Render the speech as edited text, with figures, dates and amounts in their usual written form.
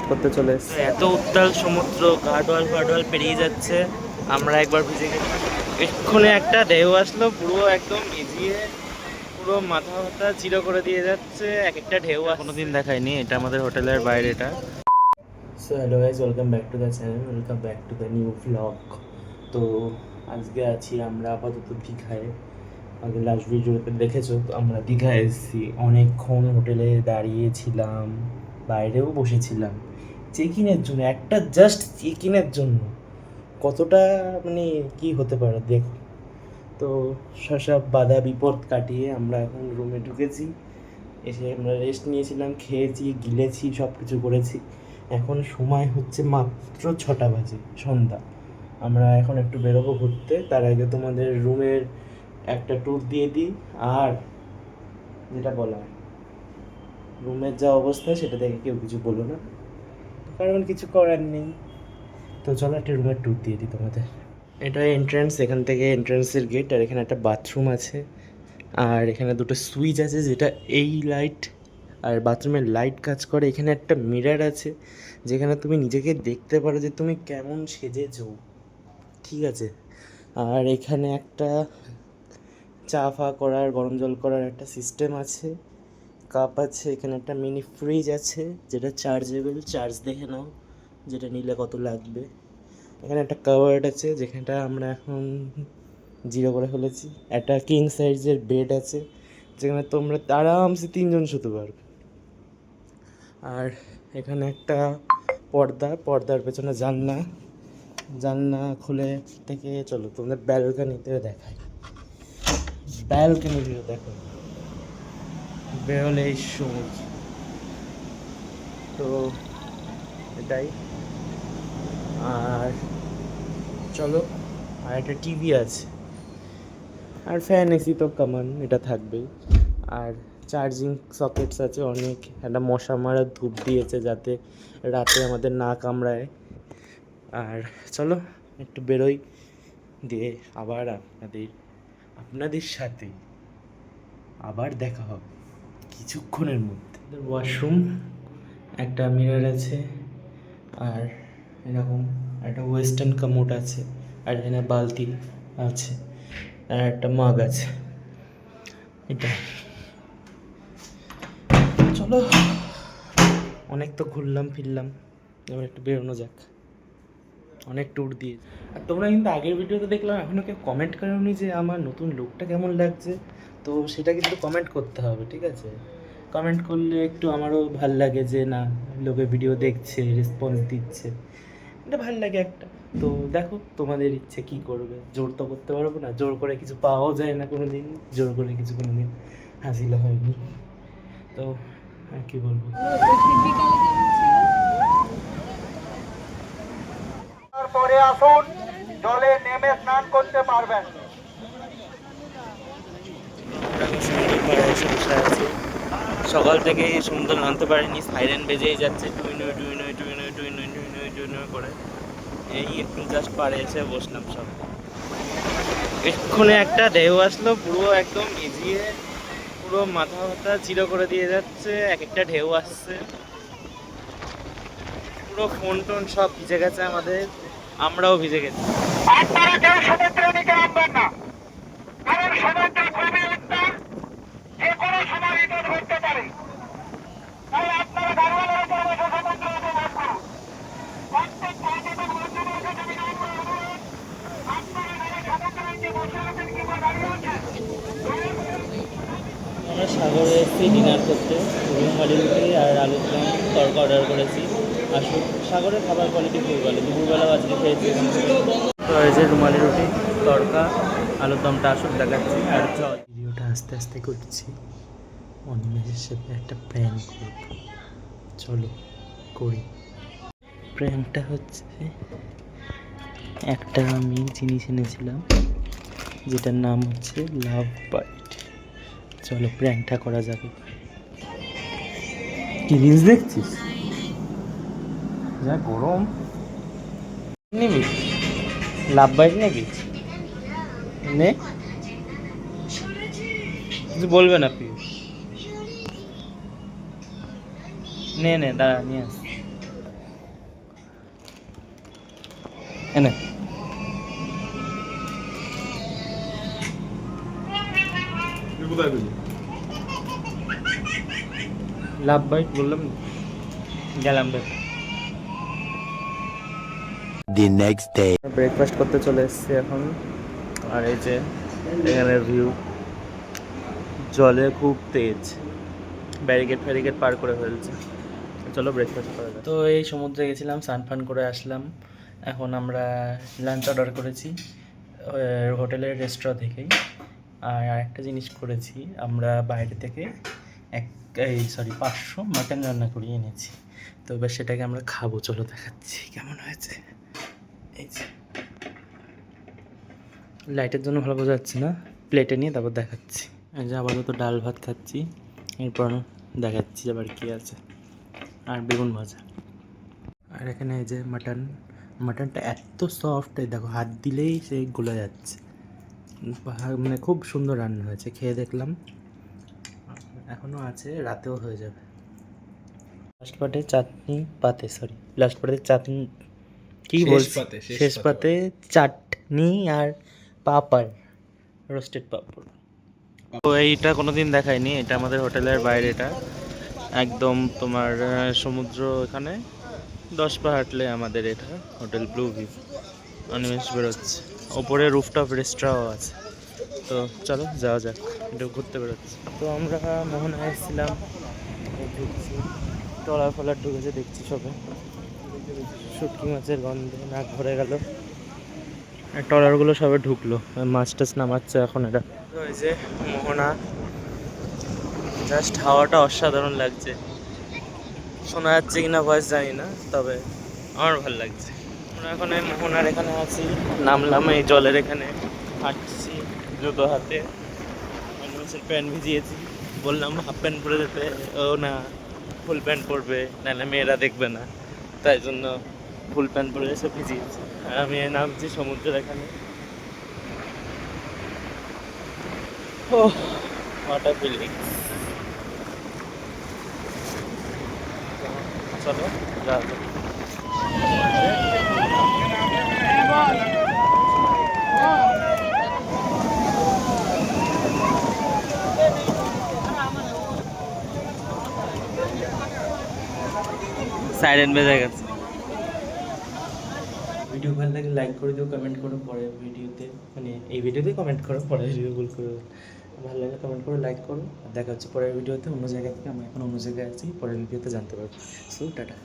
করতে চলে এসেছি। এত উত্তাল সমুদ্র, গাডওয়াল পেরিয়ে যাচ্ছে, আমরা একবার ভিজে গেছি। এক্ষুনি একটা ঢেউ আসলো, পুরো একদম ভিজিয়ে পুরো মাথা ব্যথা চিরো করে দিয়ে যাচ্ছে। এক একটা ঢেউ কোনোদিন দেখায়নি। এটা আমাদের হোটেলের বাইরে এটা। So hello guys, welcome back to the channel, welcome back to the new vlog. তো আজকে আছি আমরা আপাতত দীঘায়। আগে লাস্ট ভিডিওতে দেখেছো তো, আমরা দীঘায় এসেছি। অনেকক্ষণ হোটেলে দাঁড়িয়েছিলাম, বাইরেও বসেছিলাম চেক ইনের জন্য, একটা জাস্ট চেক ইনের জন্য। কতটা মানে কি হতে পারে দেখো তো। সব বাধা বিপদ কাটিয়ে আমরা এখন রুমে ঢুকেছি। এসে আমরা রেস্ট নিয়েছিলাম, খেয়েছি, গিলেছি, সব কিছু করেছি। এখন সময় হচ্ছে মাত্র 6টা বাজে, সন্ধ্যা। আমরা এখন একটু বেরোবো ঘুরতে। তার আগে তোমাদের রুমের একটা ট্যুর দিয়ে দিই। আর যেটা বলা, রুমের যা অবস্থা সেটা দেখে কেউ কিছু বলো না, কারণ কিছু করার নেই। তো চলো একটা রুমের ট্যুর দিয়ে দিই তোমাদের। এটা এন্ট্রান্স, এখান থেকে এন্ট্রান্সের গেট। আর এখানে একটা বাথরুম আছে, আর এখানে দুটো সুইচ আছে, যেটা এই লাইট আর বাথরুমের লাইট কাজ করে। এখানে একটা মিরর আছে, যেখানে তুমি নিজেকে দেখতে পারো যে তুমি কেমন সেজেছো, ঠিক আছে। আর এখানে একটা চা ফা করার, গরম জল করার একটা সিস্টেম আছে, কাপ আছে। এখানে একটা মিনি ফ্রিজ আছে, যেটা চার্জেবল, চার্জ দেখে নাও যেটা নিলে কত লাগবে। এখানে একটা কাভার্ড আছে, যেখানটা আমরা এখন জিরো করে ফেলেছি। একটা কিং সাইজের বেড আছে, যেখানে তোমরা আরামসে 3জন শুতে পারবে। আর এখানে একটা পর্দার পেছনে জানলা। জানলা খুলে থেকে চলো তোমাদের ব্যালকানিতে দেখাই। ব্যালকানি ভিউ দেখো, বেরোলে এই সমুদ্র। তো এটাই। আর চলো, আর একটা টিভি আছে, আর ফ্যান, এসি তো কমন, এটা থাকবেই। আর চার্জিং সকেটস আছে অনেক। একটা মশা মারার ধূপ দিয়েছে যাতে রাতে আমাদের না কামড়ায়। আর চলো একটু বেরোই, দিয়ে আবার আপনাদের সাথে আবার দেখা হবে কিছুক্ষণের মধ্যে। ওয়াশরুম, একটা মিরর আছে, আর এরকম একটা ওয়েস্টার্ন কামোড আছে, আর এখানে বালতি আছে, আর একটা মাগ আছে। এটা চলো, অনেক তো ঘুরলাম ফিরলাম, এবার একটু বেরোনো যাক। অনেক ট্যুর দিয়ে। আর তোমরা কিন্তু আগের ভিডিওতে দেখলাম এখনও কেউ কমেন্ট করোনি যে আমার নতুন লুকটা কেমন লাগছে। তো সেটা কিন্তু কমেন্ট করতে হবে, ঠিক আছে। কমেন্ট করলে একটু আমারও ভাল লাগে যে না, লোকে ভিডিও দেখছে, রেসপন্স দিচ্ছে, এটা ভাল লাগে একটা। তো দেখো তোমাদের ইচ্ছে কী করবে, জোর তো করতে পারবো না, জোর করে কিছু পাওয়াও যায় না কোনো দিন, জোর করে কিছু কোনো দিন হাসিল হয়নি। তো আর কি বলবো। পরে আসুন, জলে নেমে স্নান করতে পারবেন। সকাল থেকে সমুদ্র নামতে পারিনি, সাইরেন বেজেই যাচ্ছে, টুইনুই টুইনুই টুইনুই টুইনুই টুইনুই টুইনুই করে। এই একটু জাস্ট পাড়ে এসে বসলাম সব। এক্ষুনি একটা ঢেউ আসলো, পুরো একদম ভিজিয়ে পুরো মাথা ব্যথা চিরো করে দিয়ে যাচ্ছে। এক একটা ঢেউ আসছে, পুরো ফোন টোন সব ভিজে গেছে আমাদের, আমরাও ভিজে গেছি। আপনারা কেউ সমুদ্রের দিকে নামবেন না, কারণ সমুদ্র খুবই উত্তাল, যে কোনো সময় বিপদ ঘটতে পারে। তাই আপনারা গাড়িওয়ালার উপর বসে সমুদ্র উপভোগ করুন। প্রত্যেক পর্যটক বন্ধুদের কাছে বিনম্র অনুরোধ, আপনারা যারা সমুদ্রের নিচে বসে আছেন কিংবা দাঁড়িয়ে আছেন, আমরা সাগরে এসেছি ডিনার করতে। রুমালি রুটি আর আলুর দম তড়কা অর্ডার করেছি। আসুন, সাগরের খাবার কোয়ালিটি খুব ভালো। দুপুরবেলাও আজকে খেয়েছি। তো এই যে রুমালি রুটি, তড়কা, আলুর দমটা আসুন দেখাচ্ছি। আর চল, ভিডিওটা আস্তে আস্তে করছি, অন্যের সাথে একটা প্র্যাঙ্ক করব। চলো করি। প্র্যাঙ্কটা হচ্ছে, একটা আমি জিনিস এনেছিলাম যেটার নাম হচ্ছে লাভ বাইট। চলো প্র্যাঙ্কটা করা যাবে। কি রিলস দেখছিস? যা গরম। নিবি লাভ বাইট, নিবি? নে, কিছু বলবে না প্লিজ। নে নে, দাঁড়া নিয়ে আস। এনে লাভ বাইট বললাম না? গেলাম বে। The next day. ব্রেকফাস্ট করতে চলে এসেছি এখন। আর এই যে এখানে ভিউ, জলে খুব তেজ, ব্যারিকেড ফ্যারিকেড পার করে ফেলছে। চলো ব্রেকফাস্ট করা যাক। তো এই সমুদ্রে গেছিলাম, স্নান ফান করে আসলাম। এখন আমরা লাঞ্চ অর্ডার করেছি হোটেলের রেস্টুরেন্ট থেকেই। আর আরেকটা জিনিস করেছি, আমরা বাইরে থেকে 500 মাটন রান্না করিয়ে এনেছি। তো এবার সেটাকে আমরা খাবো, চলো দেখাচ্ছি কেমন হয়েছে। এই যে লাইটের জন্য ভালো বোঝা যাচ্ছে না, প্লেটে নিয়ে তারপর দেখাচ্ছি। এই যে আপাতত ডাল ভাত খাচ্ছি, এরপর দেখাচ্ছি আবার কী আছে। আর বেগুন ভাজা। আর এখানে এই যে মাটনটা এত সফট, দেখো হাত দিলেই সে গলে যাচ্ছে। মানে খুব সুন্দর রান্না হয়েছে, খেয়ে দেখলাম। এখনও আছে, রাতেও হয়ে যাবে। লাস্ট পাতে চাটনি কি বলছি, শেষ পাতে চাটনি আর পাঁপড়, রোস্টেড পাঁপড়। তো এইটা কোনোদিন দেখায়নি, এটা আমাদের হোটেলের বাইরেটা একদম তোমার সমুদ্র, এখানে 10 পা হাঁটলে আমাদের এটা হোটেল ব্লু ভিউ অনিমেষ বেরোচ্ছে। ওপরে রুফটপ রেস্টুরেন্টও আছে। তো চলো যাওয়া যাক, একটু ঘুরতে বেরোচ্ছি। তো আমরা মোহনায় এসেছিলাম, ঢুকছি, ট্রলার ফলার ঢুকেছে দেখছি সবে। শুটকি মাছের গন্ধে নাক ভরে গেল। ট্রলারগুলো সবে ঢুকলো, মাছ টাছ নামাচ্ছে এখন এরা। ওই যে মোহনা, জাস্ট হাওয়াটা অসাধারণ লাগছে। শোনা যাচ্ছে কিনা ভয়েস জানি না, তবে আমার ভালো লাগছে। আমরা এখন এই মোহনার এখানে আছি, নামলাম এই জলের এখানে, হাঁটছি জুতো হাতে। মানুষের প্যান্ট ভিজিয়েছি, বললাম হাফ প্যান্ট পরে যেতে, ও না ফুল প্যান্ট পরবে, নাহলে মেয়েরা দেখবে না, তাই জন্য ফুল প্যান্ট পরে এসে ভিজিয়েছি। আর আমি নামছি সমুদ্রের এখানে। ও হোয়াট আ ফিলিং। চলো যাওয়া যাক। সাইরেন বেজে গেছে। ভিডিও ভালো লাগলে লাইক করে দিও, কমেন্ট করো পরের ভিডিওতে, মানে এই ভিডিওতে কমেন্ট করো, পরের ভিডিওগুলো করো। ভালো লাগলে কমেন্ট করো, লাইক করো। আর দেখা হচ্ছে পরের ভিডিওতে অন্য জায়গা থেকে। আমি এখন অন্য জায়গায় আছি, পরের ভিডিওতে জানতে পারবো। So tata.